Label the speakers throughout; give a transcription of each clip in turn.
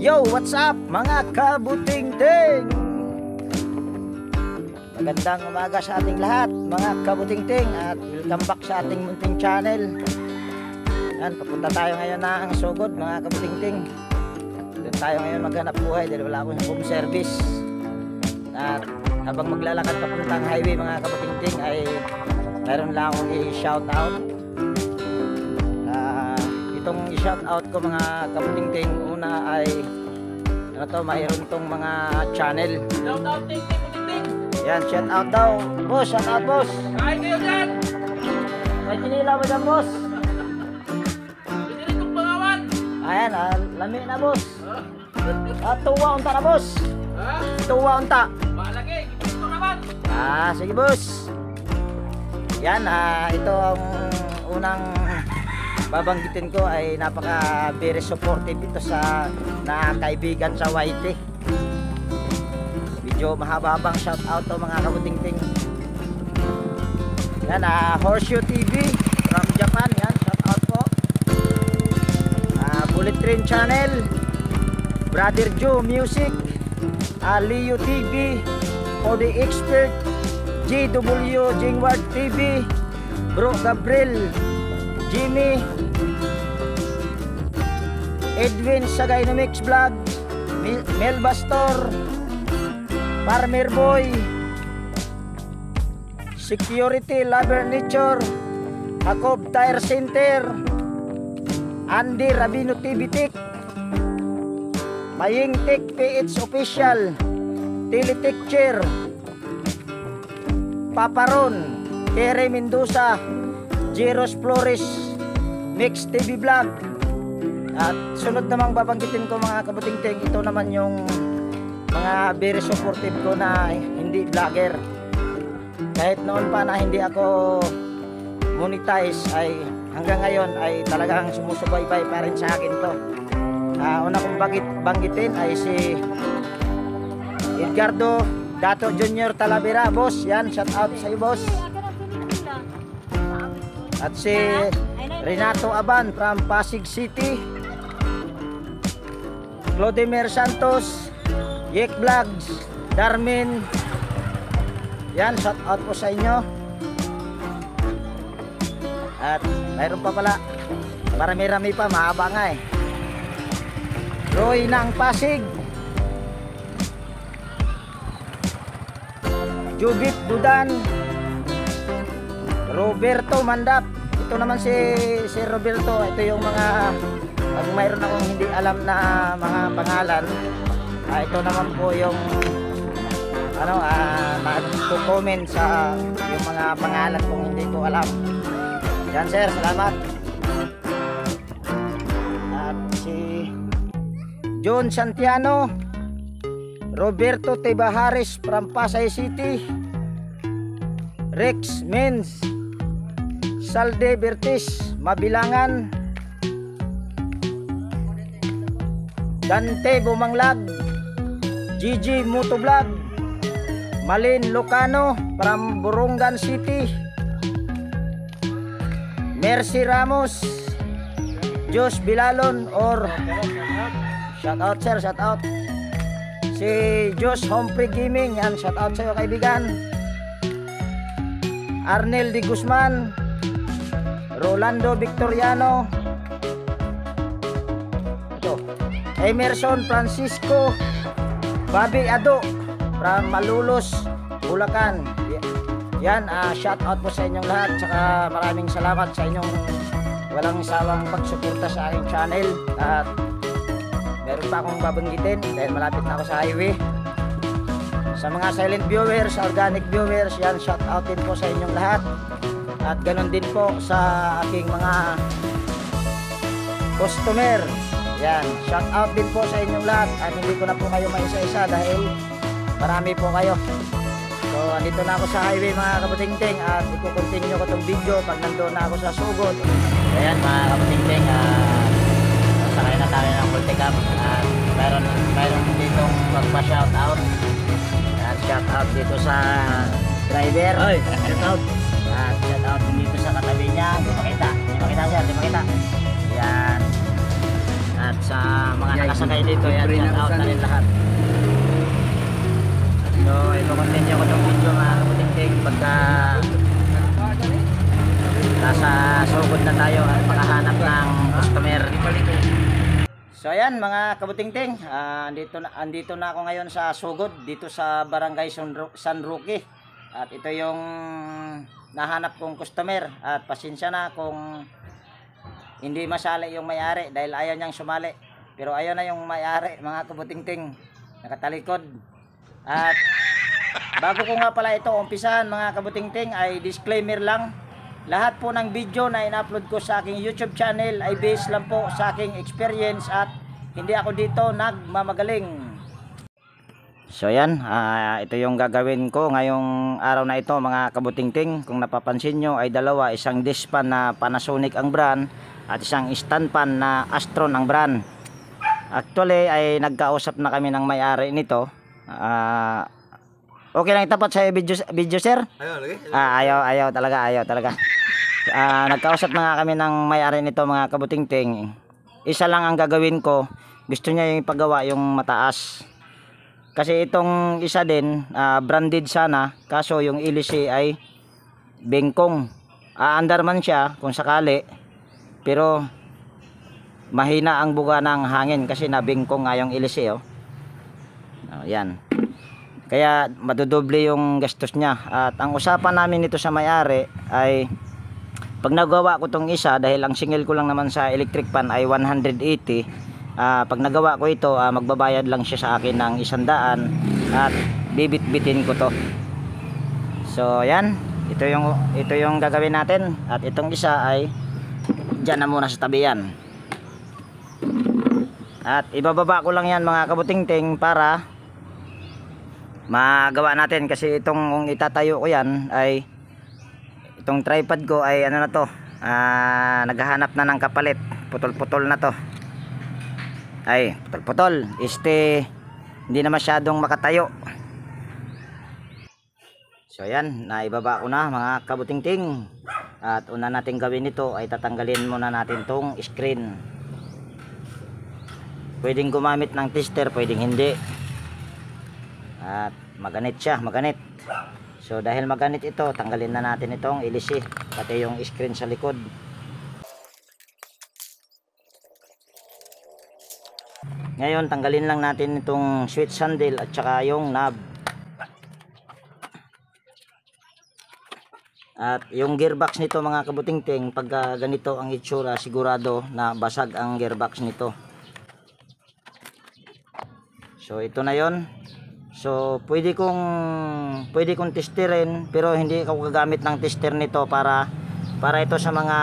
Speaker 1: Yo, what's up mga kabuting-ting? Magandang umaga sa ating lahat mga kabuting-ting at welcome back sa ating munting channel. Yan, papunta tayo ngayon ng Sugod mga kabuting-ting. Doon tayo ngayon maghanap buhay dahil wala akong home service. At habang maglalakad papuntang highway mga kabuting-ting ay mayroon lang akong i-shout out. Itong i-shout out ko mga kabuting-ting, una ay mayroon tong mga channel.
Speaker 2: Shout out ting ting.
Speaker 1: Yan, shout out daw. Boss, shout out boss.
Speaker 2: Kain kayo dyan.
Speaker 1: May kinila mo dyan boss.
Speaker 2: Piniritong pangawan.
Speaker 1: Ayan, lami na boss. Tuwa unta na boss.
Speaker 2: Ha?
Speaker 1: Tuwa unta.
Speaker 2: Malaki, ito naman.
Speaker 1: Sige boss. Yan, ito ang unang babanggitin ko ay napaka very supportive ito sa na kaibigan sa YT. Medyo mahaba-habang shout out to mga kabuting-ting. Yan, Horseshoe TV from Japan. Yan, shout out po. Bullet Train Channel, Brother Joe Music, Leo TV, For the Expert, JW Jingward TV, Bro Gabriel, Jimmy, Edwin sa Dynamics Vlog, Mel Bastor, Farmer Boy, Security Lover Nature, Jacob Tire Center, Andy Rabino TV Tech, Maying Tech PH Official, Teletecture, Paparon, Kere Mendoza, Jeros Flores, Mix TV Vlog. At sunod namang babanggitin ko mga kabuting-ting, ito naman yung mga very supportive ko na hindi vlogger. Kahit noon pa na hindi ako monetize ay hanggang ngayon ay talagang sumusubaybay pa rin sa akin to. Una kong banggitin ay si Edgardo Dato Junior Talavera, boss. Yan, shout out sa iyo boss. At si Renato Aban from Pasig City, Clodemer Santos, Yek Vlogs, Darmin. Yan, shout out po sa inyo. At mayroon pa pala, marami-rami pa, mahaba nga eh. Roy ng Pasig, Judith Dudan, Roberto Mandap. Ito naman si Roberto. Ito yung mga pag mayroon akong hindi alam na mga pangalan, ito naman po yung nagko-comment sa yung mga pangalan kung hindi ko alam. Yan sir, salamat. At si John Santiano, Roberto Tebaharis from Pasay City, Rex Menz, Salde Bertis, Mabilangan, Dante Bumanglag, Gigi Motovlog, Malin Lucano from Borongan City, Mercy Ramos, Jos Bilalon or shout out sir, shout out. Si Jos Humphrey Gaming, yan, shout out sa iyo kaibigan. Arnel Di Guzman, Rolando Victoriano, ito, Emerson Francisco, Bobby Ado from Malulos, Bulacan. Yan, shout out po sa inyong lahat. Tsaka maraming salamat sa inyong walang sawang pagsuporta sa aking channel. At meron pa akong babanggitin dahil malapit na ako sa highway. Sa mga silent viewers, organic viewers, yan, shout out din po sa inyong lahat. At ganun din po sa aking mga customer. Yan, shout out din po sa inyong lahat. At hindi ko na po kayo maisa-isa dahil marami po kayo. So, andito na ako sa highway mga kabuting-ting at iko-continue ko itong video pag nandoon na ako sa Sugod. Ayan mga kabuting-ting, sakay na tayo ng multicam at mayroon ditong magpa-shout out. At shout out dito sa driver. Oy, shout out. At shout out dito sa katabi niya. Di makita sir, di makita. Yan. At sa mga nakasakay dito, yan, shout out na rin lahat. So, i-continue ko itong video mga kabuting-ting pagka nasa sugod na tayo at paghahanap ng customer. So ayan mga kabuting-ting, andito na ako ngayon sa sugod dito sa Barangay San Roque. At ito yung nahanap kong customer at pasensya na kung hindi masali yung may-ari dahil ayaw niyang sumali. Pero ayaw na yung may-ari mga kabuting-ting, nakatalikod. At bago ko nga pala ito umpisahan mga kabuting-ting ay disclaimer lang. Lahat po ng video na in-upload ko sa aking YouTube channel ay based lang po sa aking experience at hindi ako dito nagmamagaling. So yan, ito yung gagawin ko ngayong araw na ito mga kabuting-ting. Kung napapansin nyo ay dalawa, isang dishpan na Panasonic ang brand at isang stand pan na Astron ang brand. Actually ay nagkausap na kami ng may-ari nito. Okay lang itapat sa video sir? Ayaw talaga. Nagkausap na nga kami ng may-ari nito mga kabuting-ting. Isa lang ang gagawin ko. Gusto niya yung ipagawa yung mataas. Kasi itong isa din branded sana, kaso yung ilisi ay bengkong. Aandar man siya kung sakali, pero mahina ang buga ng hangin kasi nabengkong nga yung ilisi yan. Kaya madodoble yung gastos niya. At ang usapan namin nito sa may-ari ay pag nagawa ko tong isa, dahil ang singil ko lang naman sa electric pan ay 180, pag nagawa ko ito, magbabayad lang siya sa akin ng 100 at bibit-bitin ko to. So yan, ito yung gagawin natin. At itong isa ay dyan na muna sa tabi yan. At ibababa ko lang yan mga kabuting-ting para magawa natin, kasi itong itatayo ko yan ay itong tripod ko ay ano na to, naghahanap na ng kapalit, putol-putol na to, ay putol-putol, hindi na masyadong makatayo. So yan, naibaba ko na mga kabuting-ting. At una natin gawin ito ay tatanggalin muna natin tong screen. Pwedeng gumamit ng tester, pwedeng hindi. At maganit siya, maganit. So dahil maganit ito, tanggalin na natin itong ilisi, pati yung screen sa likod. Ngayon tanggalin lang natin itong switch handle at saka yung knob. At yung gearbox nito mga kabuting-ting, pag ganito ang itsura, sigurado na basag ang gearbox nito. So ito na yon. So pwede kong testerin, pero hindi ako gagamit ng tester nito para ito sa mga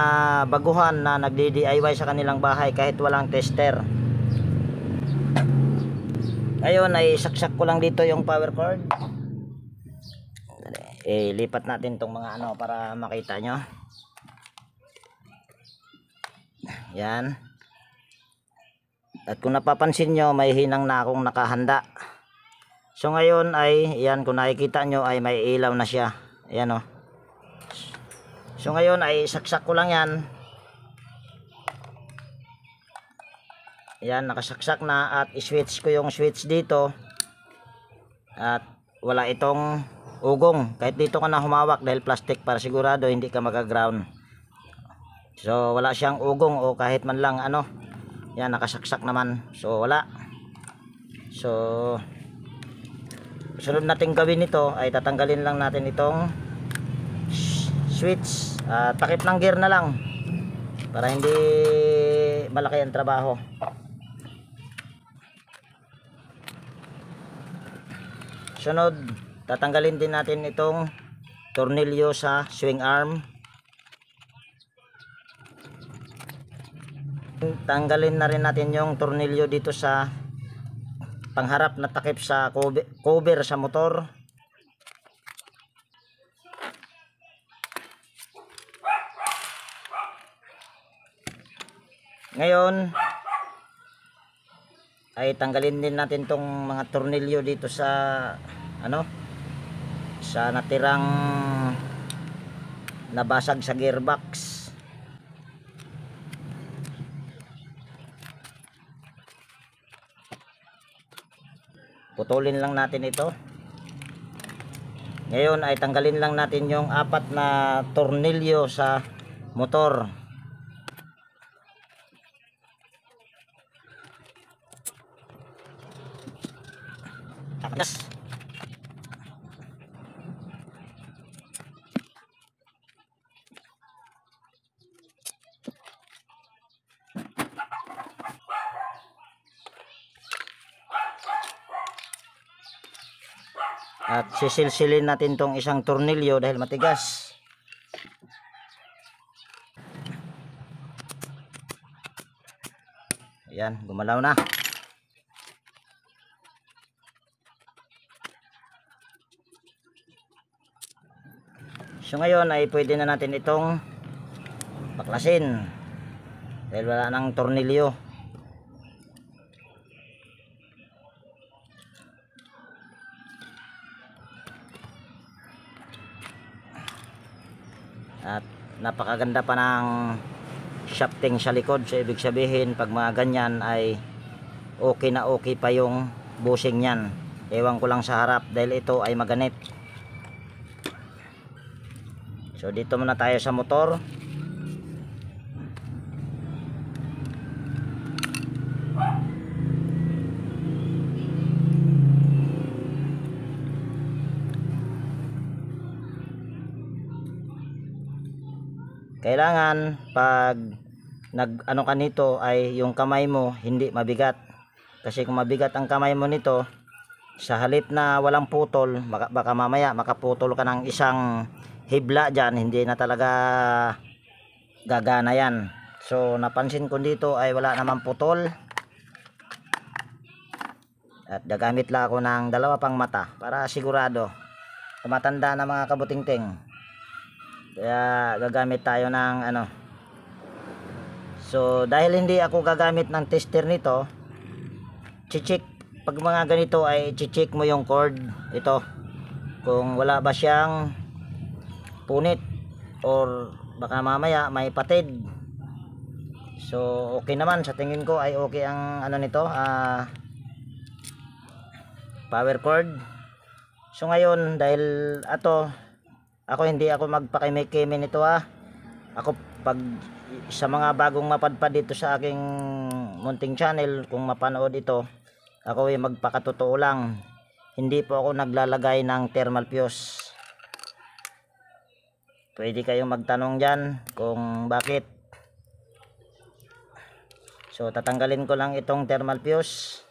Speaker 1: baguhan na nagdi-DIY sa kanilang bahay kahit walang tester. Ngayon ay saksak ko lang dito yung power cord. Lipat natin tong mga ano para makita nyo. Yan. At kung napapansin nyo, may hinang na akong nakahanda. So ngayon ay yan, kung nakikita nyo ay may ilaw na siya. Ayan o. So ngayon ay saksak ko lang yan. Yan, nakasaksak na. At iswitch ko yung switch dito. At wala itong ugong. Kahit dito ka na humawak dahil plastic, para sigurado hindi ka makaground. So wala siyang ugong o kahit man lang ano. Yan, nakasaksak naman. So wala. So sunod natin gawin nito ay tatanggalin lang natin itong switch. Takip ng gear na lang para hindi malaki ang trabaho. Sunod, tatanggalin din natin itong tornilyo sa swing arm. Tanggalin na rin natin yung tornilyo dito sa pangharap na takip sa cover sa motor. Ngayon ay tanggalin din natin tong mga tornilyo dito sa ano, sa natirang nabasag sa gearbox. putulin lang natin ito. Ngayon ay tanggalin lang natin yung 4 na tornilyo sa motor. Takas. At sisilsilin natin tong isang tornilyo dahil matigas. Ayan, gumalaw na. So ngayon ay pwede na natin itong baklasin dahil wala nang tornilyo. At napakaganda pa ng shafting sa likod, so ibig sabihin pag mga ganyan ay okay na okay pa yung bushing nyan. Ewan ko lang sa harap dahil ito ay maganit. So dito muna tayo sa motor. Kailangan pag nag-ano ka nito ay yung kamay mo hindi mabigat. Kasi kung mabigat ang kamay mo nito, sa halip na walang putol, baka mamaya makaputol ka ng isang hibla dyan, hindi na talaga gagana yan. So napansin ko dito ay wala namang putol. At gagamit lang ako ng 2 pang mata para sigurado. Tumatanda na mga kabutingting. Kaya gagamit tayo ng ano. So dahil hindi ako gagamit ng tester nito, check pag mga ganito ay check mo yung cord ito kung wala ba siyang punit or baka mamaya may patid. So okay naman, sa tingin ko ay okay ang ano nito, power cord. So ngayon dahil ako hindi ako magpakimik-kimi nito Ako pag sa mga bagong mapadpad dito sa aking munting channel, kung mapanood ito, ako ay magpakatotoo lang. Hindi po ako naglalagay ng thermal fuse. Pwede kayong magtanong dyan kung bakit. So tatanggalin ko lang itong thermal fuse.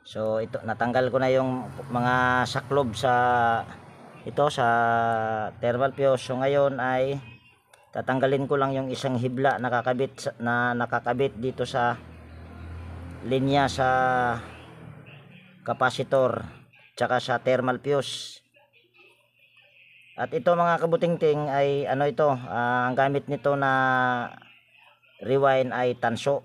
Speaker 1: So ito, natanggal ko na yung mga saklob sa thermal fuse. So ngayon ay tatanggalin ko lang yung isang hibla na nakakabit dito sa linya sa capacitor tsaka sa thermal fuse. At ito mga kabutingting ay ano ito, ang gamit nito na rewind ay tanso.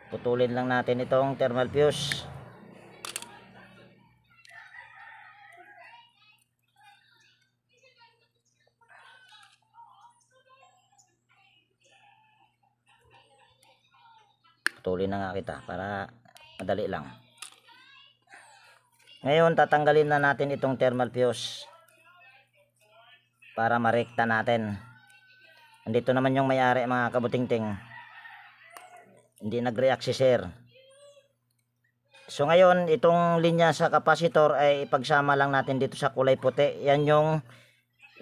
Speaker 1: Putulin lang natin itong thermal fuse. Putulin na nga kita para madali lang. Ngayon tatanggalin na natin itong thermal fuse para marekta natin. Andito naman yung may-ari mga kabutingting. Hindi nag-react si sir. So ngayon itong linya sa capacitor ay ipagsama lang natin dito sa kulay puti. Yan yung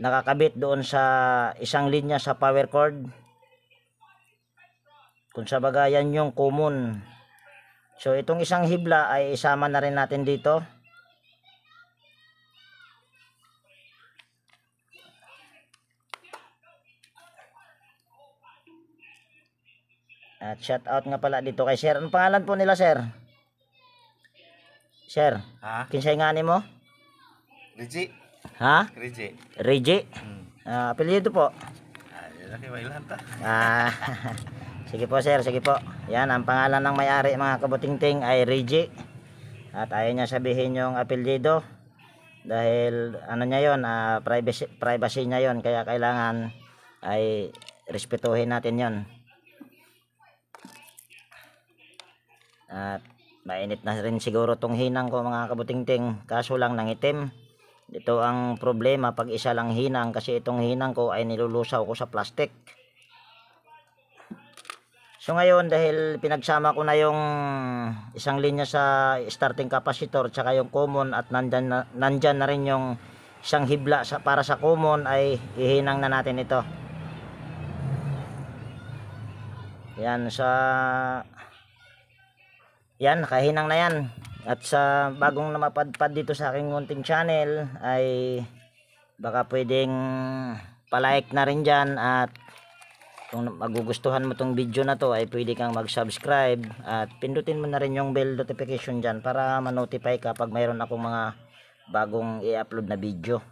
Speaker 1: nakakabit doon sa isang linya sa power cord. Kung sa baga yan yung common. So itong isang hibla ay isama na rin natin dito. At shout out nga pala dito kay sir. Anong pangalan po nila sir? Sir, kinsay nga ni mo?
Speaker 3: Riji.
Speaker 1: Ha?
Speaker 3: Riji.
Speaker 1: Riji? Apelyido po?
Speaker 3: Laki ba ilan ta?
Speaker 1: Sige po sir, sige po. Yan, ang pangalan ng may-ari mga kabutingting ay Reggie. At ayaw niya sabihin yung apelyido dahil ano niya yon, privacy niya yon, kaya kailangan ay respetuhin natin yon. At mainit na rin siguro tong hinang ko mga kabutingting, kaso lang nangitim. Ito ang problema pag isa lang hinang, kasi itong hinang ko ay nilulusaw ko sa plastic. So ngayon, dahil pinagsama ko na yung isang linya sa starting capacitor tsaka yung common, at nandyan na rin yung isang hibla para sa common, ay ihinang na natin ito. Yan, yan, nakahinang na yan. At sa bagong namapadpad dito sa aking munting channel, ay baka pwedeng palike na rin dyan, at kung magugustuhan mo tong video na to ay pwede kang mag-subscribe at pindutin mo na rin yung bell notification dyan para ma-notify ka pag mayroon akong mga bagong i-upload na video.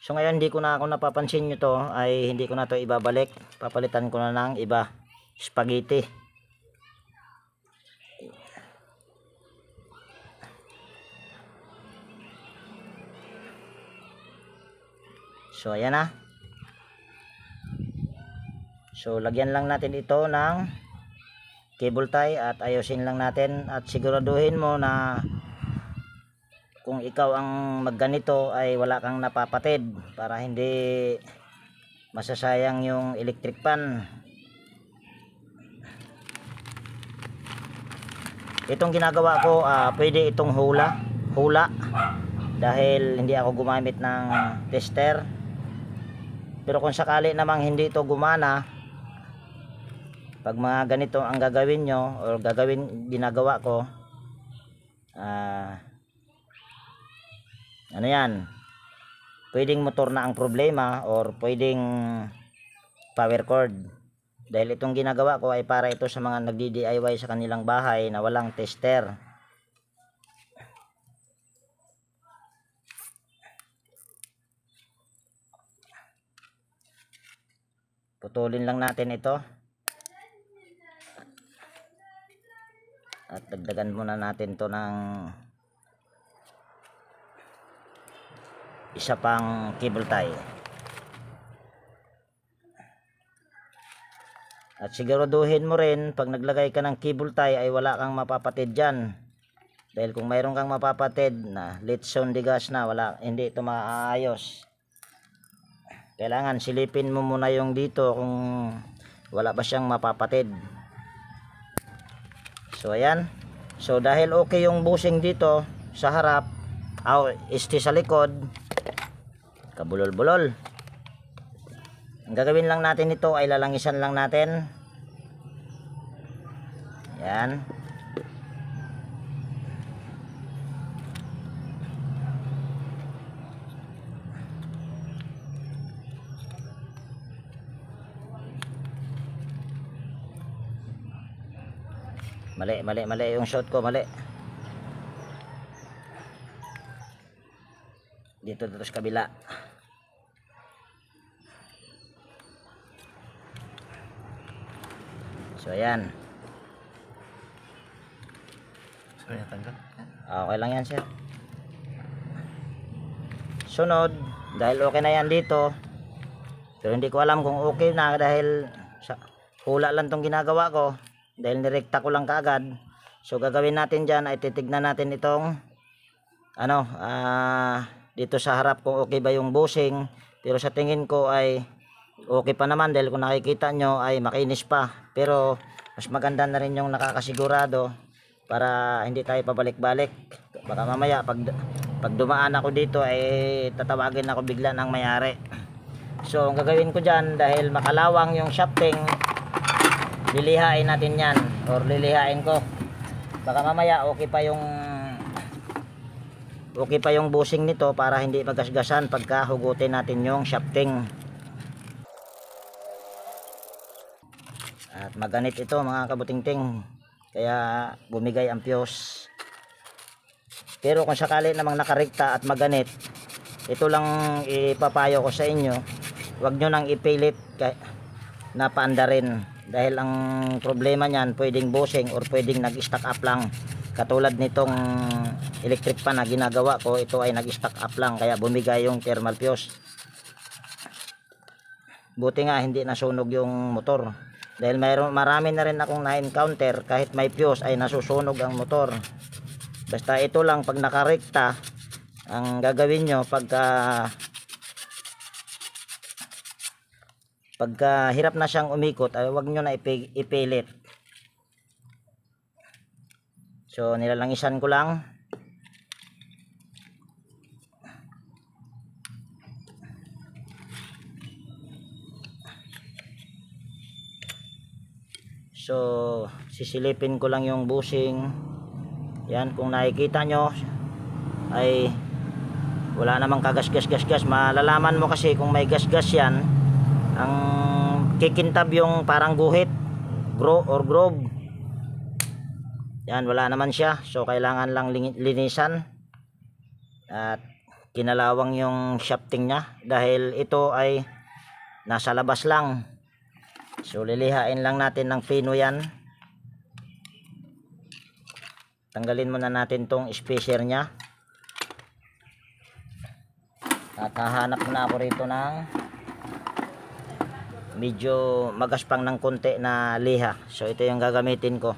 Speaker 1: So ngayon, hindi ko na, kung napapansin nyo to, ay hindi ko na to ibabalik, papalitan ko na ng iba, spaghetti. So ayan na. So lagyan lang natin ito ng cable tie at ayusin lang natin, at siguraduhin mo na kung ikaw ang magganito ay wala kang napapatid para hindi masasayang yung electric pan. Itong ginagawa ko, pwede itong hula dahil hindi ako gumamit ng tester. Pero kung sakali namang hindi ito gumana, pag mga ganito ang gagawin nyo or ginagawa ko, ano yan, pwedeng motor na ang problema or pwedeng power cord. Dahil itong ginagawa ko ay para ito sa mga nagdi-DIY sa kanilang bahay na walang tester. Putulin lang natin ito. At dagdagan muna natin to ng isa pang cable tie. At siguraduhin mo rin pag naglagay ka ng cable tie ay wala kang mapapatid dyan. Dahil kung mayroon kang mapapatid na litson de gas na, hindi ito maayos. Kailangan silipin mo muna yung dito kung wala ba siyang mapapatid. So ayan. So dahil okay yung bushing dito sa harap, sa likod, kabulol-bulol. Ang gagawin lang natin ito ay lalangisan lang natin. Ayan. Mali yung shot ko, mali. Dito sa kabila. So ayan.
Speaker 3: So yan, tanggal.
Speaker 1: Okay lang yan, sir. Sunod, dahil okay na yan dito, pero hindi ko alam kung okay na dahil hula lang tong ginagawa ko, dahil nirekta ko lang kaagad. So gagawin natin dyan ay titignan natin itong dito sa harap kung okay ba yung bushing. Pero sa tingin ko ay okay pa naman, dahil kung nakikita nyo ay makinis pa. Pero mas maganda na rin yung nakakasigurado para hindi tayo pabalik-balik. Baka mamaya pag dumaan ako dito ay tatawagin ako bigla ng may-ari. So ang gagawin ko dyan, dahil makalawang yung shafting, lilihain natin yan, or lilihain ko. Baka mamaya okay pa yung bushing nito para hindi magasgasan pagka hugutin natin yung shafting. At maganit ito mga kabutingting, kaya bumigay ang fuse. Pero kung sakali namang nakarekta at maganit, ito lang ipapayo ko sa inyo, huwag nyo nang ipilit napaanda rin. Dahil ang problema niyan, pwedeng bushing or pwedeng nag-stack up lang. Katulad nitong electric fan na ginagawa ko, ito ay nag-stack up lang kaya bumigay yung thermal fuse. Buti nga hindi nasunog yung motor. Dahil marami na rin akong na-encounter kahit may fuse ay nasusunog ang motor. Basta ito lang, pag nakarekta, ang gagawin nyo pagka hirap na siyang umikot ay wag nyo na ipilit. So nilalangisan ko lang. So sisilipin ko lang yung bushing. Yan, kung nakikita nyo ay wala namang kagas-gas-gas-gas. Malalaman mo kasi kung may gas-gas yan, ang kikintab yung parang guhit or groove. Yan, wala naman siya. So kailangan lang linisan at kinalawang yung shafting nya dahil ito ay nasa labas lang. So lilihain lang natin ng pino yan. Tanggalin muna natin tong spacer nya at hahanap na ako rito ng medyo magaspang ng konti na liha. So ito yung gagamitin ko.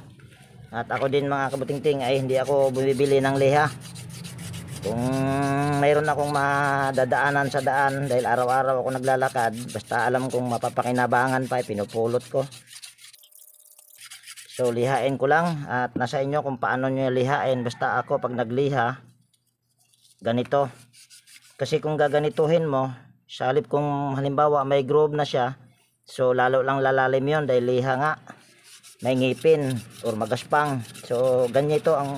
Speaker 1: At ako din mga kabutingting ay hindi ako bumibili ng liha. Kung mayroon akong madadaanan sa daan dahil araw-araw ako naglalakad, basta alam kong mapapakinabangan pa ay pinupulot ko. So lihain ko lang at nasa inyo kung paano nyo lihain. Basta ako pag nagliha ganito. Kasi kung gaganituhin mo, sa halip kung halimbawa may groove na siya, so lalo lang lalalim yon dahil liha nga, may ngipin or magaspang. So ganito ang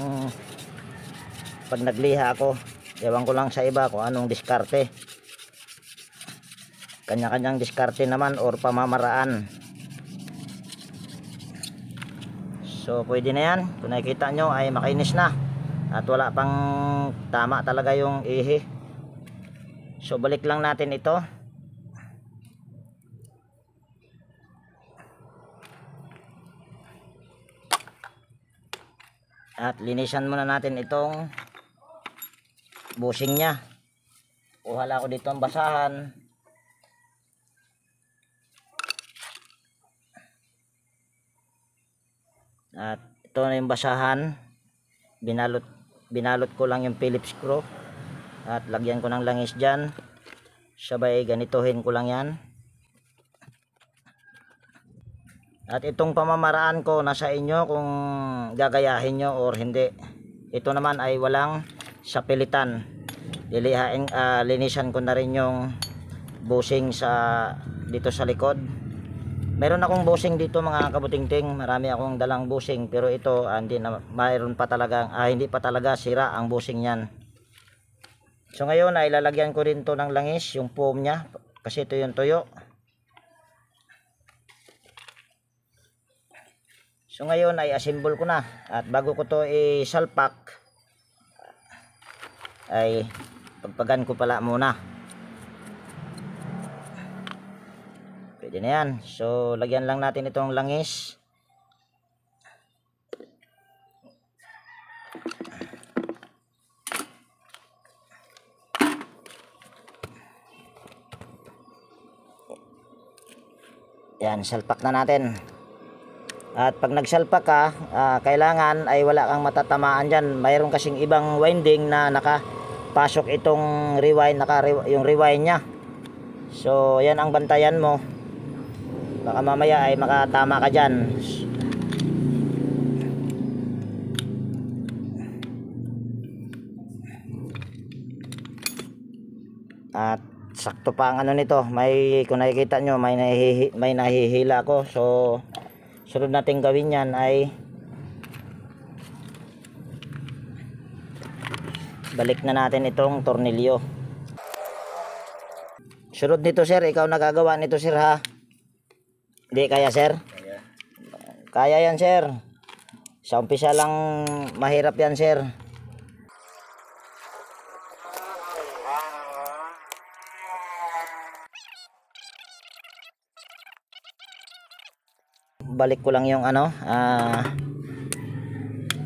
Speaker 1: pag nagliha ako. Ewan ko lang sa iba kung anong diskarte, kanya-kanyang diskarte naman or pamamaraan. So pwede na yan. Kung nakikita nyo ay makinis na at wala pang tama talaga yung ihi. So balik lang natin ito. At linisan muna natin itong bushing nya. Kuha lang ako dito ang basahan. At ito na yung basahan. Binalot ko lang yung Phillips screw. At lagyan ko ng langis dyan. Sabay ganituhin ko lang yan. At itong pamamaraan ko nasa inyo kung gagayahin nyo or hindi. Ito naman ay walang sapilitan. Linisan ko na rin yung bushing dito sa likod. Meron akong bushing dito mga kabutingting. Marami akong dalang bushing, pero ito hindi pa talaga sira ang bushing yan. So ngayon ay lalagyan ko rin to ng langis, yung foam nya, kasi ito yung tuyo. So ngayon ay assemble ko na. At bago ko to isalpak ay pagpagan ko pala muna. Pwede na yan. So lagyan lang natin itong langis. Yan, salpak na natin. At pag nagsalpak ka, kailangan ay wala kang matatamaan dyan. Mayroon kasing ibang winding na nakapasok itong rewind, yung rewind nya. So yan ang bantayan mo. Baka mamaya ay makatama ka dyan. At sakto pa ang ano nito. Kung nakikita nyo, may nahihila ako. So sunod natin gawin yan ay balik na natin itong tornilyo. Sunod nito sir, ikaw nagagawa nito sir ha? Hindi kaya sir? Kaya yan sir. Sa umpisa lang mahirap yan sir. balik ko lang yung ano,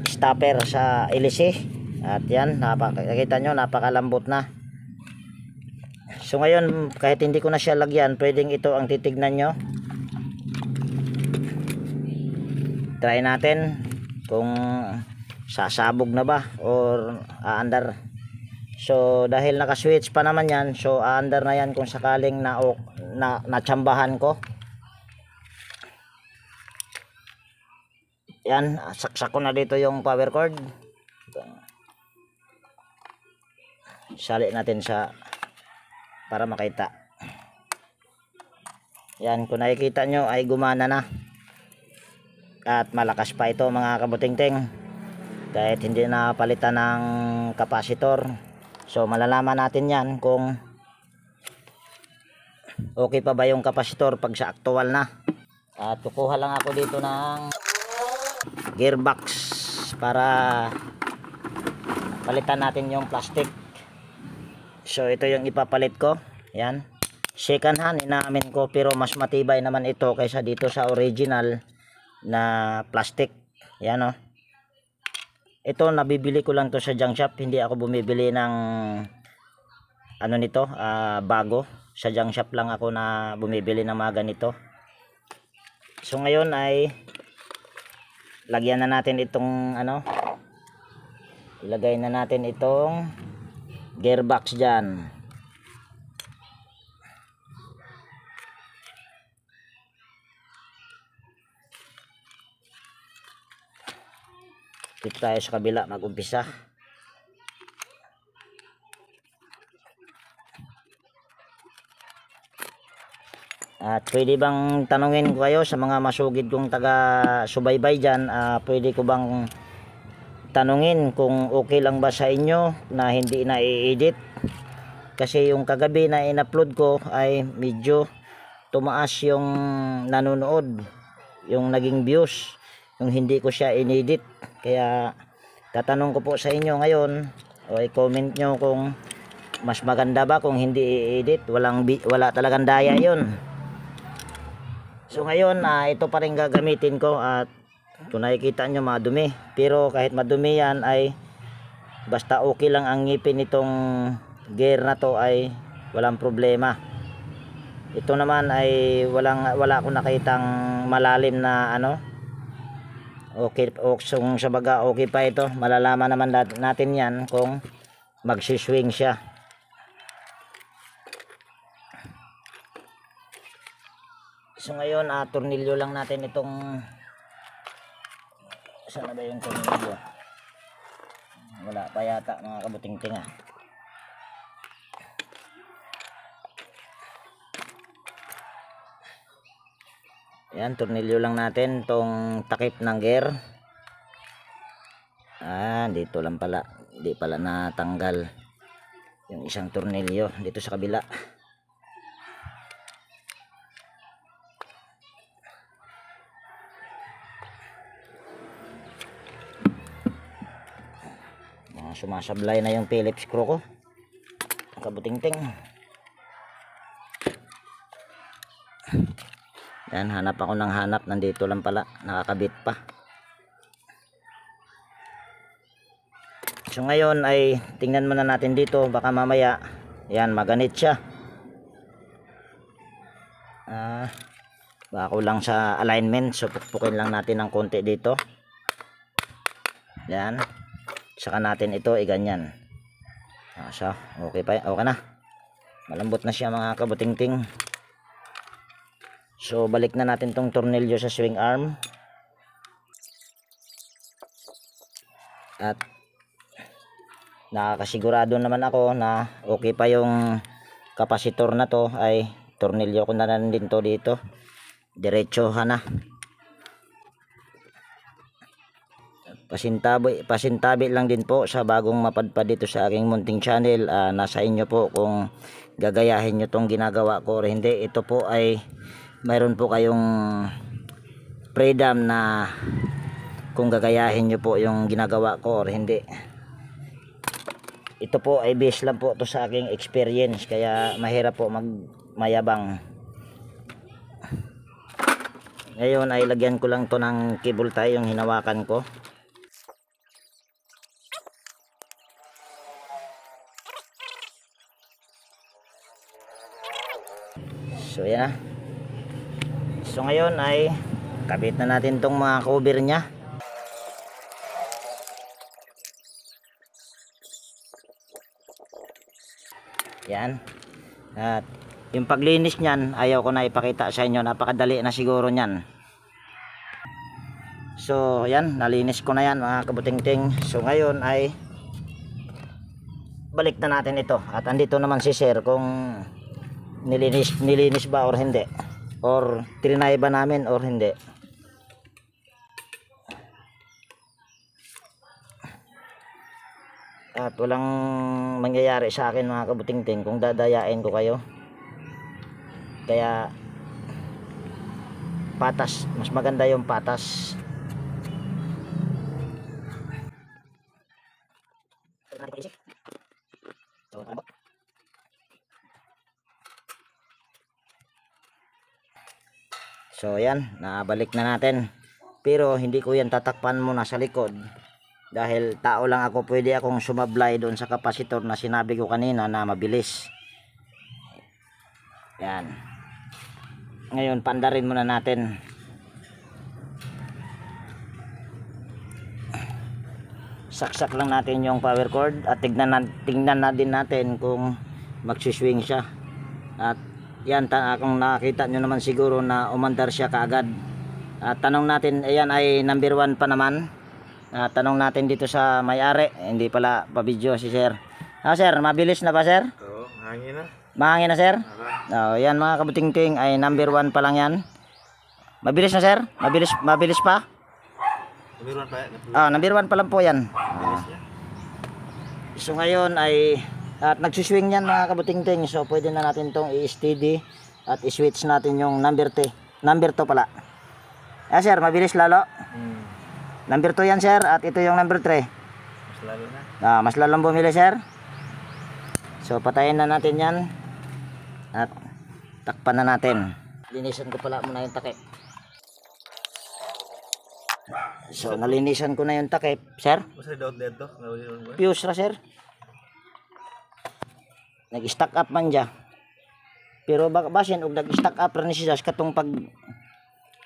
Speaker 1: stopper sa LC. At yan, nakita nyo, napakalambot na. So ngayon, kahit hindi ko na siya lagyan, pwedeng ito ang titignan nyo. Try natin kung sasabog na ba or aandar. So dahil naka-switch pa naman yan, so aandar na yan kung sakaling natsambahan ko. Yan, saksak ko na dito yung power cord. Sali natin sa para makita. Yan, kung nakikita nyo ay gumana na. At malakas pa ito mga kabutingting. Kahit hindi na palitan ng kapasitor. So malalaman natin yan kung okay pa ba yung kapasitor pag sa actual na. At kukuha lang ako dito ng gearbox para palitan natin yung plastic. So ito yung ipapalit ko. Yan. Second hand inamin ko, pero mas matibay naman ito kaysa dito sa original na plastic. Yan oh. Ito nabibili ko lang to sa junk shop. Hindi ako bumibili ng ano nito, bago. Sa junk shop lang ako na bumibili ng mga ganito. So ngayon ay lagyan na natin itong ano. Ilagay na natin itong gearbox dyan. Dito tayo sa kabila mag-umpisa. At pwede bang tanungin ko kayo sa mga masugid kong taga-subaybay dyan, pwede ko bang tanungin kung okay lang ba sa inyo na hindi na i-edit? Kasi yung kagabi na in-upload ko ay medyo tumaas yung nanonood, yung naging views, yung hindi ko siya in-edit. Kaya tatanong ko po sa inyo ngayon, o i-comment nyo kung mas maganda ba kung hindi i-edit. Wala talagang daya yun. So ngayon ito pa rin gagamitin ko. At kung nakikita nyo madumi, pero kahit madumi yan ay basta okay lang ang ngipin nitong gear na to ay walang problema. Ito naman ay wala akong nakitang malalim na ano. Okay, sa baga okay pa ito. Malalaman naman natin yan kung magsiswing siya. So ngayon tornilyo lang natin itong, saan na ba yung tornilyo? Wala pa yata mga kabutingting Yan, tornilyo lang natin tong takip ng gear. Dito lang pala. Hindi pala natanggal yung isang tornilyo dito sa kabila. Sumasablay na yung Phillips screw ko. Kabutingting. Yan, hanap ako ng hanap. Nandito lang pala. Nakakabit pa. So ngayon ay tingnan muna natin dito. Baka mamaya yan maganit siya. Baka lang sa alignment. So pukpukin lang natin ng konti dito. Yan. Saka natin ito iganyan. So okay pa. Okay na. Malambot na siya mga kabutingting. So balik na natin tong tornilyo sa swing arm. At nakakasigurado naman ako na okay pa yung kapasitor na to, ay tornilyo ko na din to dito. Diretsohan na. Pasintabi lang din po sa bagong mapadpad dito sa aking munting channel. Nasa inyo po kung gagayahin nyo tong ginagawa ko o hindi. Ito po ay mayroon po kayong freedom na kung gagayahin nyo po yung ginagawa ko o hindi. Ito po ay base lang po to sa aking experience, kaya mahirap po mayabang. Ngayon ay lagyan ko lang to ng cable tie yung hinawakan ko. So yan na. So ngayon ay kabit na natin tong mga cover nya. Yan. At yung paglinis niyan, ayaw ko na ipakita sa inyo. Napakadali na siguro niyan. So yan, nalinis ko na yan mga kabutingting. So ngayon ay balik na natin ito. At andito naman si sir kung nilinis ba or hindi, or trinay ba namin or hindi. At walang mangyayari sa akin mga kabutingting kung dadayain ko kayo. Kaya patas, mas maganda yung patas. So yan, nabalik na natin. Pero hindi ko yan tatakpan muna sa likod. Dahil tao lang ako, pwede akong sumablay doon sa kapasitor na sinabi ko kanina na mabilis. Yan. Ngayon, pandarin muna natin. Saksak lang natin yung power cord at tignan na din natin kung magsiswing siya. At yan, kung nakita nyo naman siguro na umandar siya kaagad. Tanong natin, ayan ay number 1 pa naman. Tanong natin dito sa may-ari, hindi pala pa-video si sir. Sir, mabilis na ba sir?
Speaker 3: Oo, hangin na.
Speaker 1: Mahangin na sir? Yan mga kabutingting ay number 1 pa lang yan. Mabilis na sir? Mabilis pa?
Speaker 3: Number 1 pa?
Speaker 1: Number 1 pa lang po yan.
Speaker 3: Mabilis niya.
Speaker 1: So ngayon ay at nagsuswing yan mga kabutingting. So pwede na natin tong i-steady at i-switch natin yung number 2 pala. Sir, mabilis lalo. Number 2 yan sir, at ito yung number 3.
Speaker 3: Mas lalo na.
Speaker 1: Mas lalong bumili sir. So patayin na natin yan at takpan na natin. Linisan ko pala muna yung takip. So nalinisan ko na yung takip sir.
Speaker 3: Masa daot dito?
Speaker 1: Fuse ra sir. Nag-stack up man dya. Pero basin og nag-stack up ra ni siya katong pag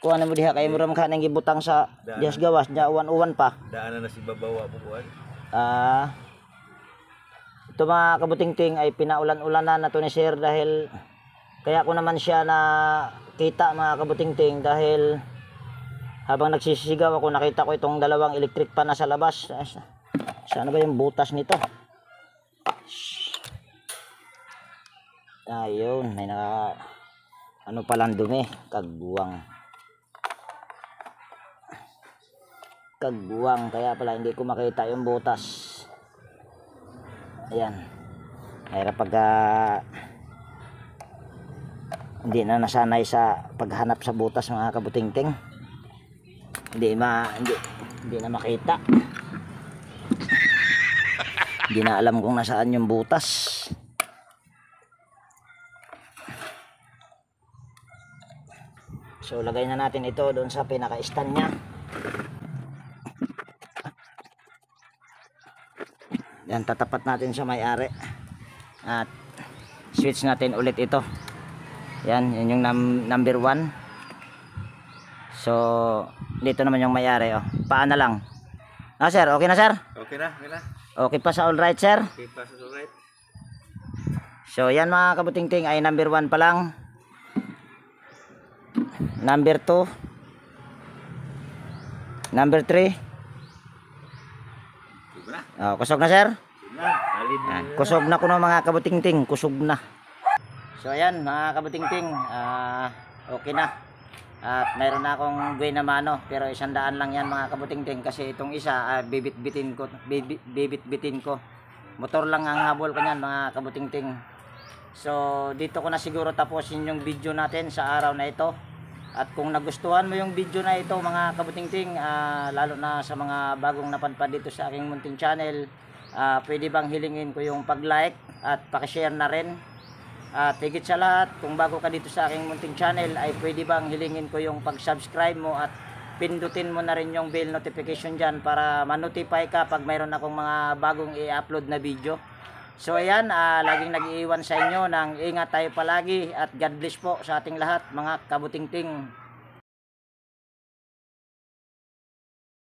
Speaker 1: kuha na mo diha kay mura man ka nang gibutang sa dias gawas nya uwan pa.
Speaker 3: Daanan na si babawa po kuan.
Speaker 1: Ito mga kabutingting ay pinaulan-ulanan na to ni sir dahil kaya ko naman siya na kita mga kabutingting dahil habang nagsisigaw ako nakita ko itong dalawang electric pan na sa labas. Saan ba yung butas nito? Ayun, may ano palang dumi, kagbuwang, kaya pala hindi ko makita yung butas. Ayan, mahirap pag hindi na nasanay sa paghanap sa butas mga kabutingting. Hindi na makita, hindi na alam kung nasaan yung butas. So lagay na natin ito doon sa pinaka-stand nya. Yan, tatapat natin sa may-ari. At switch natin ulit ito. Yan, yun yung number 1. So dito naman yung may-ari. Paan na lang. Sir, okay na sir?
Speaker 3: Okay na, okay na.
Speaker 1: Okay pa sa all right sir?
Speaker 3: Okay pa sa all right.
Speaker 1: So yan mga kabutingting ay number 1 pa lang. Number 2, number 3. Kusog na sir. Kusog na kuno mga kabutingting, kusog na. So ayan mga kabutingting, okay na. At mayroon na akong buhay na mano, pero 100 lang yan mga kabutingting kasi itong isa bibit-bitin ko. Motor lang ang habol ko niyan mga kabutingting. So dito ko na siguro tapusin yung video natin sa araw na ito. At kung nagustuhan mo yung video na ito mga kabutingting, lalo na sa mga bagong napadpad dito sa aking munting channel, pwede bang hilingin ko yung pag-like at paki-share na rin. At higit sa lahat, kung bago ka dito sa aking munting channel, ay pwede bang hilingin ko yung pag-subscribe mo at pindutin mo na rin yung bell notification dyan para ma-notify ka pag mayroon akong mga bagong i-upload na video. So ayan, laging nag-iiwan sa inyo ng ingat tayo palagi at God bless po sa ating lahat mga kabutingting.